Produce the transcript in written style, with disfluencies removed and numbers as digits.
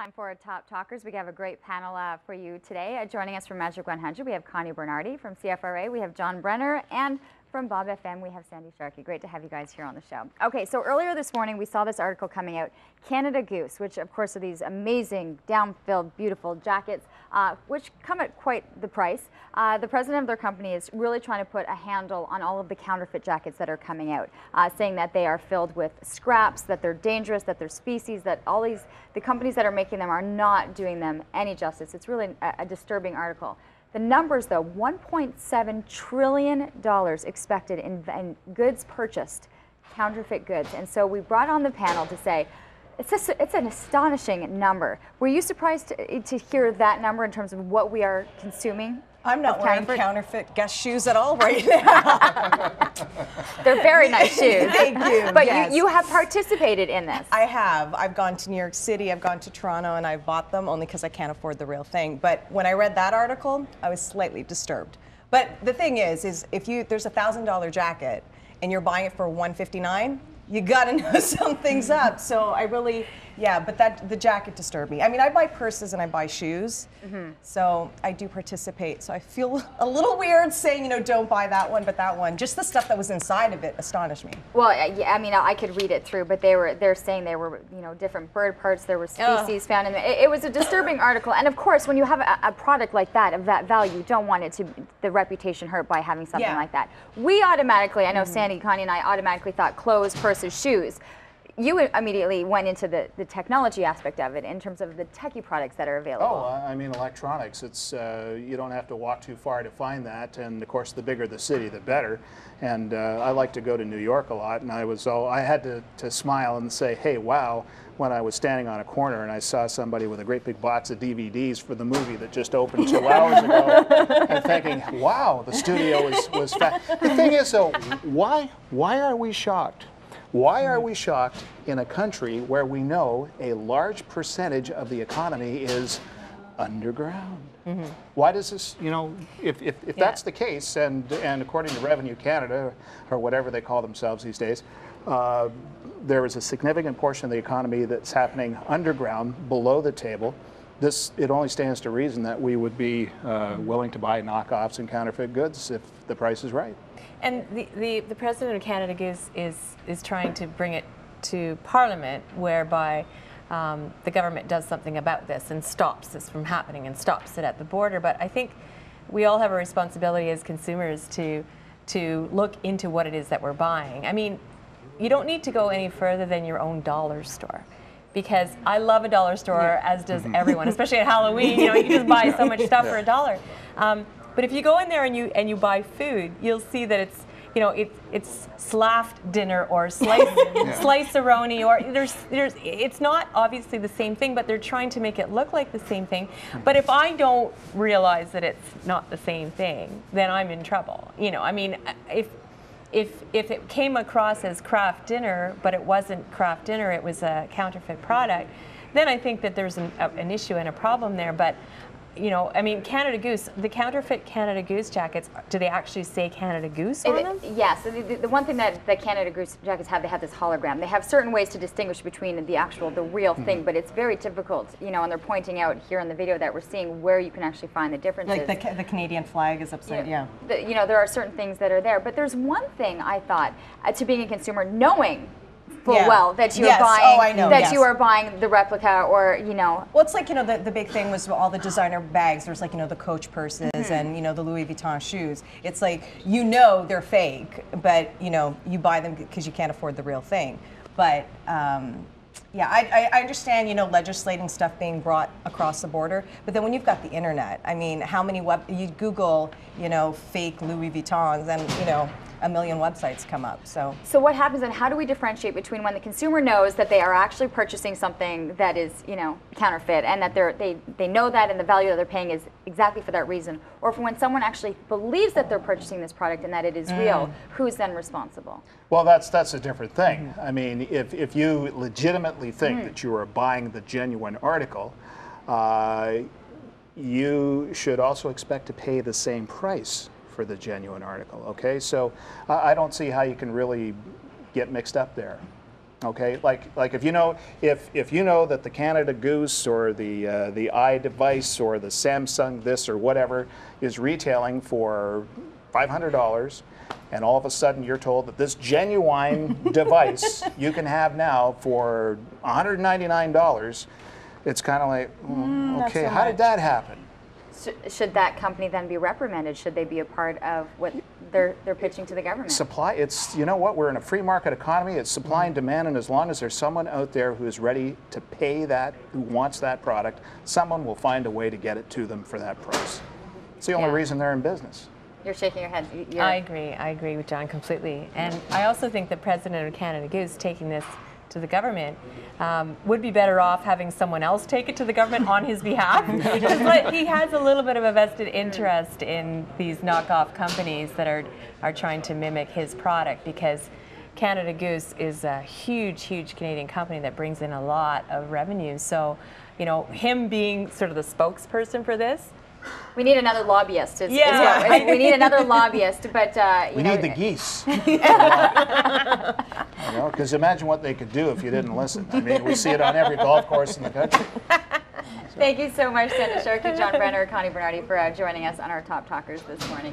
Time for our Top Talkers. We have a great panel for you today. Joining us from Majic 100, we have Connie Bernardi from CFRA, we have John Brenner, and from Bob FM, we have Sandy Sharky. Great to have you guys here on the show. Okay, so earlier this morning, we saw this article coming out, Canada Goose, which of course are these amazing, down-filled, beautiful jackets, which come at quite the price. The president of their company is really trying to put a handle on all of the counterfeit jackets that are coming out, saying that they are filled with scraps, that they're dangerous, that they're species, that all the companies that are making them are not doing them any justice. It's really a disturbing article. The numbers, though, $1.7 trillion expected in goods purchased, counterfeit goods. And so we brought on the panel to say, it's an astonishing number. Were you surprised to hear that number in terms of what we are consuming? I'm not wearing counterfeit Guess shoes at all right now. They're very nice shoes. Thank you. But yes. you have participated in this. I have. I've gone to New York City, I've gone to Toronto, and I've bought them only because I can't afford the real thing. But when I read that article, I was slightly disturbed. But the thing is if there's a $1,000 jacket and you're buying it for $159, you gotta know something's up. So I really, yeah, but the jacket disturbed me. I mean, I buy purses and I buy shoes, so I do participate. So I feel a little weird saying, don't buy that one, but that one. Just the stuff that was inside of it astonished me. Well, yeah, I mean, I could read it through, but they're saying there were, different bird parts, there were species found in it. It was a disturbing article, and of course, when you have a product like that of that value, you don't want it to the reputation hurt by having something like that. We automatically, I know Sandy, Connie, and I automatically thought clothes, purses, shoes. You immediately went into the technology aspect of it in terms of the techie products that are available. Oh, I mean electronics. It's you don't have to walk too far to find that, and of course the bigger the city, the better. And I like to go to New York a lot, and I had to smile and say, hey, wow, when I was standing on a corner and I saw somebody with a great big box of DVDs for the movie that just opened 2 hours ago, and thinking, wow, the studio was fat. The thing is, though, why are we shocked? Why are we shocked in a country where we know a large percentage of the economy is underground? Why does this, if that's the case, and according to Revenue Canada, or whatever they call themselves these days, there is a significant portion of the economy that's happening underground, below the table. It only stands to reason that we would be willing to buy knockoffs and counterfeit goods if the price is right. And the president of Canada Goose is trying to bring it to Parliament, whereby the government does something about this and stops this from happening and stops it at the border. But I think we all have a responsibility as consumers to look into what it is that we're buying. I mean, you don't need to go any further than your own dollar store. Because I love a dollar store, as does everyone, especially at Halloween. You can just buy so much stuff for $1. But if you go in there and you buy food, you'll see that it's slaft dinner or slice-a-roni, or it's not obviously the same thing, but they're trying to make it look like the same thing. But if I don't realize that it's not the same thing, then I'm in trouble. I mean, if it came across as craft dinner, but it wasn't craft dinner, it was a counterfeit product, then I think that there's an issue and a problem there. But I mean, Canada Goose, the counterfeit Canada Goose jackets, do they actually say Canada Goose on them? Yes. The one thing that the Canada Goose jackets have, they have this hologram. They have certain ways to distinguish between the real thing, but it's very difficult, and they're pointing out here in the video that we're seeing where you can actually find the differences. Like the Canadian flag is upside, there are certain things that are there, but there's one thing I thought, to being a consumer, knowing full well that you're buying you are buying the replica, or well, it's like the big thing was all the designer bags. There's like the Coach purses and the Louis Vuitton shoes. It's like they're fake, but you buy them because you can't afford the real thing. But yeah, I understand legislating stuff being brought across the border, but then when you've got the internet, I mean, how many you Google fake Louis Vuittons, and a million websites come up. So what happens, and how do we differentiate between when the consumer knows that they are actually purchasing something that is counterfeit, and that they know that and the value that they're paying is exactly for that reason, or for when someone actually believes that they're purchasing this product and that it is real, who's then responsible? Well, that's a different thing. I mean, if you legitimately think that you are buying the genuine article, you should also expect to pay the same price for the genuine article, okay? So I don't see how you can really get mixed up there. Okay, like if you know that the Canada Goose or the iDevice or the Samsung this or whatever is retailing for $500, and all of a sudden you're told that this genuine device you can have now for $199, it's kind of like, okay, so how did that happen? Should that company then be reprimanded? Should they be a part of what they're pitching to the government? Supply, it's, you know what, we're in a free market economy, it's supply and demand, and as long as there's someone out there who is ready to pay that, who wants that product, someone will find a way to get it to them for that price. It's the only reason they're in business. You're shaking your head. I agree with John completely. And I also think the President of Canada Goose taking this to the government would be better off having someone else take it to the government on his behalf. But he has a little bit of a vested interest in these knockoff companies that are trying to mimic his product, because Canada Goose is a huge Canadian company that brings in a lot of revenue. So, you know, him being sort of the spokesperson for this. We need another lobbyist. We need another lobbyist, but we need the geese. You know, because imagine what they could do if you didn't listen. I mean, we see it on every golf course in the country. Thank you so much, Sandy Sharky, John Brenner, Connie Bernardi, for joining us on our Top Talkers this morning.